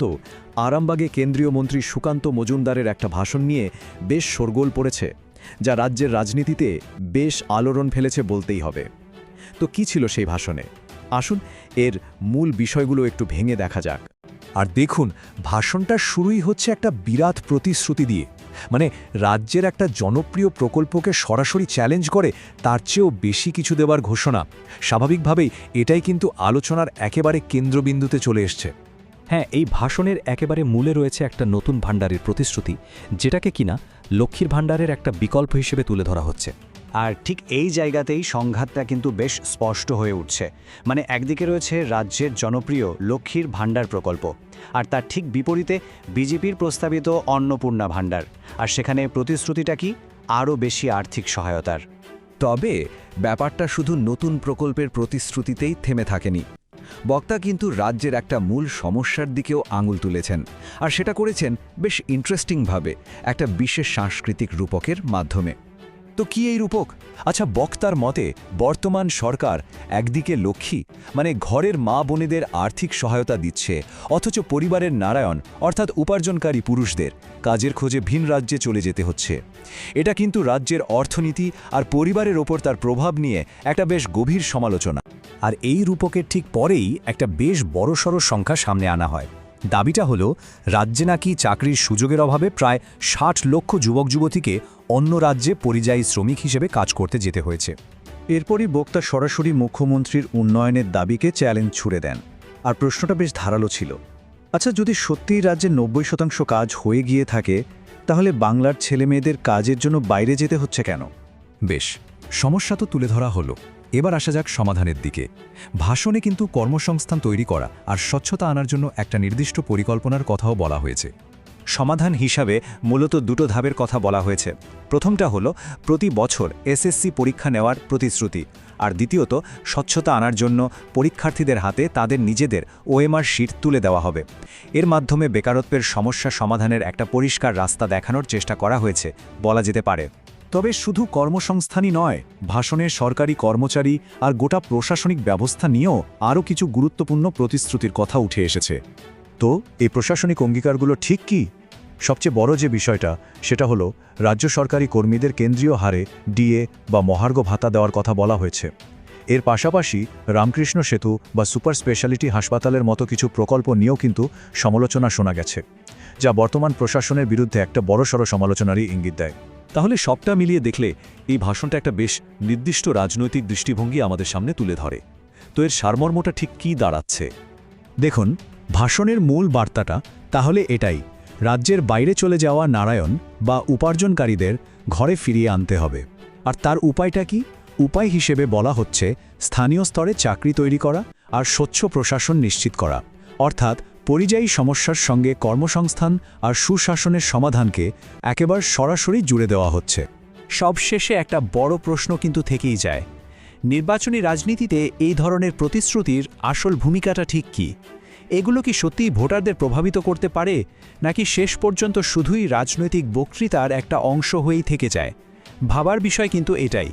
সত্ত্বেও আরামবাগে কেন্দ্রীয় মন্ত্রী সুকান্ত মজুমদারের একটা ভাষণ নিয়ে বেশ শোরগোল পড়েছে, যা রাজ্যের রাজনীতিতে বেশ আলোড়ন ফেলেছে বলতেই হবে। তো কি ছিল সেই ভাষণে? আসুন এর মূল বিষয়গুলো একটু ভেঙে দেখা যাক। আর দেখুন, ভাষণটা শুরুই হচ্ছে একটা বিরাট প্রতিশ্রুতি দিয়ে, মানে রাজ্যের একটা জনপ্রিয় প্রকল্পকে সরাসরি চ্যালেঞ্জ করে তার চেয়েও বেশি কিছু দেওয়ার ঘোষণা। স্বাভাবিকভাবেই এটাই কিন্তু আলোচনার একেবারে কেন্দ্রবিন্দুতে চলে এসছে। হ্যাঁ, এই ভাষণের একেবারে মূলে রয়েছে একটা নতুন ভাণ্ডারের প্রতিশ্রুতি, যেটাকে কিনা লক্ষ্মীর ভাণ্ডারের একটা বিকল্প হিসেবে তুলে ধরা হচ্ছে। আর ঠিক এই জায়গাতেই সংঘাতটা কিন্তু বেশ স্পষ্ট হয়ে উঠছে। মানে একদিকে রয়েছে রাজ্যের জনপ্রিয় লক্ষ্মীর ভাণ্ডার প্রকল্প, আর তার ঠিক বিপরীতে বিজেপির প্রস্তাবিত অন্নপূর্ণা ভাণ্ডার, আর সেখানে প্রতিশ্রুতিটা কি আরও বেশি আর্থিক সহায়তার। তবে ব্যাপারটা শুধু নতুন প্রকল্পের প্রতিশ্রুতিতেই থেমে থাকেনি। বক্তা কিন্তু রাজ্যের একটা মূল সমস্যার দিকেও আঙুল তুলেছেন, আর সেটা করেছেন বেশ ইন্টারেস্টিংভাবে, একটা বিশেষ সাংস্কৃতিক রূপকের মাধ্যমে। তো কি এই রূপক? আচ্ছা, বক্তার মতে বর্তমান সরকার একদিকে লক্ষ্মী মানে ঘরের মা বোনেদের আর্থিক সহায়তা দিচ্ছে, অথচ পরিবারের নারায়ণ অর্থাৎ উপার্জনকারী পুরুষদের কাজের খোঁজে ভিন রাজ্যে চলে যেতে হচ্ছে। এটা কিন্তু রাজ্যের অর্থনীতি আর পরিবারের ওপর তার প্রভাব নিয়ে একটা বেশ গভীর সমালোচনা। আর এই রূপকের ঠিক পরেই একটা বেশ বড়সড় সংখ্যা সামনে আনা হয়। দাবিটা হলো রাজ্যে নাকি চাকরির সুযোগের অভাবে প্রায় ৬০ লক্ষ যুবক যুবতীকে অন্য রাজ্যে পরিযায়ী শ্রমিক হিসেবে কাজ করতে যেতে হয়েছে। এরপরই বক্তা সরাসরি মুখ্যমন্ত্রীর উন্নয়নের দাবিকে চ্যালেঞ্জ ছুড়ে দেন। আর প্রশ্নটা বেশ ধারালো ছিল। আচ্ছা, যদি সত্যিই রাজ্যে ৯০% কাজ হয়ে গিয়ে থাকে, তাহলে বাংলার ছেলেমেয়েদের কাজের জন্য বাইরে যেতে হচ্ছে কেন? বেশ, সমস্যা তো তুলে ধরা হলো। এবার আসা যাক সমাধানের দিকে। ভাষণে কিন্তু কর্মসংস্থান তৈরি করা আর স্বচ্ছতা আনার জন্য একটা নির্দিষ্ট পরিকল্পনার কথাও বলা হয়েছে। সমাধান হিসাবে মূলত দুটো ধাপের কথা বলা হয়েছে। প্রথমটা হলো প্রতি বছর এসএসসি পরীক্ষা নেওয়ার প্রতিশ্রুতি, আর দ্বিতীয়ত স্বচ্ছতা আনার জন্য পরীক্ষার্থীদের হাতে তাদের নিজেদের ওএমআর শিট তুলে দেওয়া হবে। এর মাধ্যমে বেকারত্বের সমস্যা সমাধানের একটা পরিষ্কার রাস্তা দেখানোর চেষ্টা করা হয়েছে বলা যেতে পারে। তবে শুধু কর্মসংস্থানই নয়, ভাষণে সরকারি কর্মচারী আর গোটা প্রশাসনিক ব্যবস্থা নিয়েও আরও কিছু গুরুত্বপূর্ণ প্রতিশ্রুতির কথা উঠে এসেছে। তো এই প্রশাসনিক অঙ্গীকারগুলো ঠিক কি? সবচেয়ে বড় যে বিষয়টা, সেটা হলো রাজ্য সরকারি কর্মীদের কেন্দ্রীয় হারে ডিএ বা মহার্ঘ ভাতা দেওয়ার কথা বলা হয়েছে। এর পাশাপাশি রামকৃষ্ণ সেতু বা সুপার স্পেশালিটি হাসপাতালের মতো কিছু প্রকল্প নিয়েও কিন্তু সমালোচনা শোনা গেছে, যা বর্তমান প্রশাসনের বিরুদ্ধে একটা বড়সড় সমালোচনারই ইঙ্গিত দেয়। তাহলে সবটা মিলিয়ে দেখলে এই ভাষণটা একটা বেশ নির্দিষ্ট রাজনৈতিক দৃষ্টিভঙ্গি আমাদের সামনে তুলে ধরে। তো এর সারমর্মটা ঠিক কী দাঁড়াচ্ছে? দেখুন, ভাষণের মূল বার্তাটা তাহলে এটাই: রাজ্যের বাইরে চলে যাওয়া নারায়ণ বা উপার্জনকারীদের ঘরে ফিরিয়ে আনতে হবে। আর তার উপায়টা কি? উপায় হিসেবে বলা হচ্ছে স্থানীয় স্তরে চাকরি তৈরি করা আর স্বচ্ছ প্রশাসন নিশ্চিত করা, অর্থাৎ পরিযায়ী সমস্যার সঙ্গে কর্মসংস্থান আর সুশাসনের সমাধানকে একেবারে সরাসরি জুড়ে দেওয়া হচ্ছে। সবশেষে একটা বড় প্রশ্ন কিন্তু থেকেই যায়, নির্বাচনী রাজনীতিতে এই ধরনের প্রতিশ্রুতির আসল ভূমিকাটা ঠিক কী? এগুলো কি সত্যিই ভোটারদের প্রভাবিত করতে পারে, নাকি শেষ পর্যন্ত শুধুই রাজনৈতিক বক্তৃতার একটা অংশ হয়েই থেকে যায়? ভাবার বিষয় কিন্তু এটাই।